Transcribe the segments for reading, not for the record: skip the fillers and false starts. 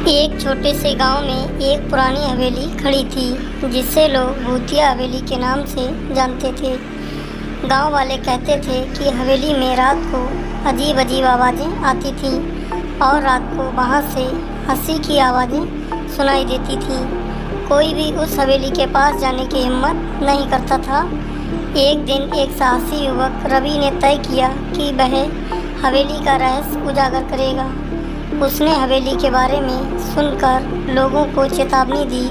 एक छोटे से गांव में एक पुरानी हवेली खड़ी थी जिसे लोग भूतिया हवेली के नाम से जानते थे। गांव वाले कहते थे कि हवेली में रात को अजीब अजीब आवाज़ें आती थीं और रात को बाहर से हंसी की आवाज़ें सुनाई देती थीं। कोई भी उस हवेली के पास जाने की हिम्मत नहीं करता था। एक दिन एक साहसी युवक रवि ने तय किया कि वह हवेली का रहस्य उजागर करेगा। उसने हवेली के बारे में सुनकर लोगों को चेतावनी दी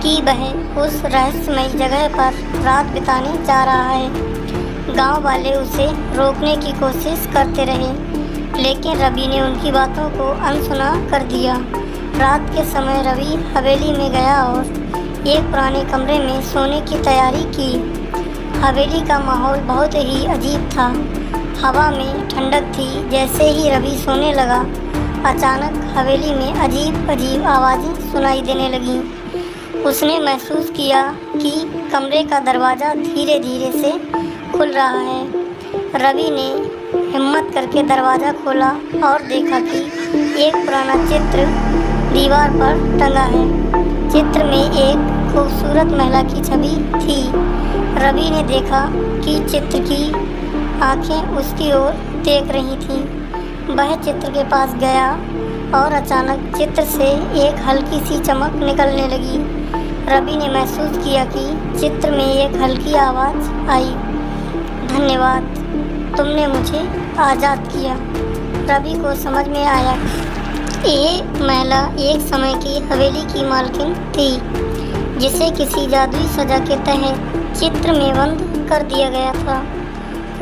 कि वह उस रहस्यमयी जगह पर रात बिताने जा रहा है। गांव वाले उसे रोकने की कोशिश करते रहे, लेकिन रवि ने उनकी बातों को अनसुना कर दिया। रात के समय रवि हवेली में गया और एक पुराने कमरे में सोने की तैयारी की। हवेली का माहौल बहुत ही अजीब था। हवा में ठंडक थी। जैसे ही रवि सोने लगा, अचानक हवेली में अजीब अजीब आवाज़ें सुनाई देने लगीं। उसने महसूस किया कि कमरे का दरवाज़ा धीरे धीरे से खुल रहा है। रवि ने हिम्मत करके दरवाज़ा खोला और देखा कि एक पुराना चित्र दीवार पर टंगा है। चित्र में एक खूबसूरत महिला की छवि थी। रवि ने देखा कि चित्र की आंखें उसकी ओर देख रही थीं। वह चित्र के पास गया और अचानक चित्र से एक हल्की सी चमक निकलने लगी। रवि ने महसूस किया कि चित्र में एक हल्की आवाज़ आई, धन्यवाद, तुमने मुझे आज़ाद किया। रवि को समझ में आया कि ये महिला एक समय की हवेली की मालकिन थी, जिसे किसी जादुई सज़ा के तहत चित्र में बंद कर दिया गया था।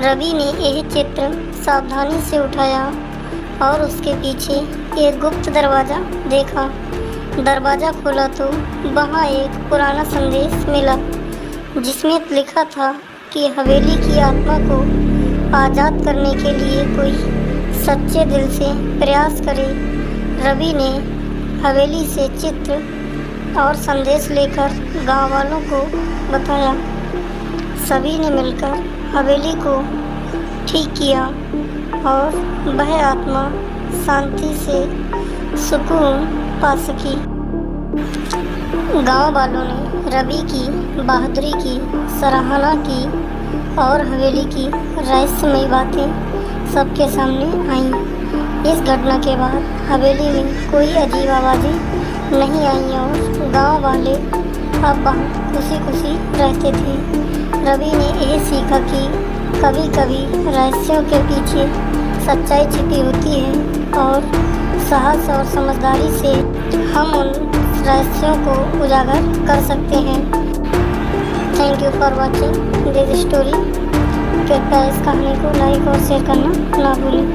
रवि ने यह चित्र सावधानी से उठाया और उसके पीछे एक गुप्त दरवाज़ा देखा। दरवाज़ा खोला तो वहाँ एक पुराना संदेश मिला, जिसमें लिखा था कि हवेली की आत्मा को आज़ाद करने के लिए कोई सच्चे दिल से प्रयास करे। रवि ने हवेली से चित्र और संदेश लेकर गांव वालों को बताया। सभी ने मिलकर हवेली को ठीक किया और वह आत्मा शांति से सुकून पा सकी। गांव वालों ने रवि की बहादुरी की सराहना की और हवेली की रहस्यमयी बातें सबके सामने आईं। इस घटना के बाद हवेली में कोई अजीब आवाज़ें नहीं आईं और गांव वाले अब बहुत खुशी खुशी रहते थे। रवि ने यह सीखा कि कभी कभी रहस्यों के पीछे सच्चाई छिपी होती है और साहस और समझदारी से हम उन रहस्यों को उजागर कर सकते हैं। Thank you for watching this story. कृपया इस कहानी को लाइक और शेयर करना ना भूलें।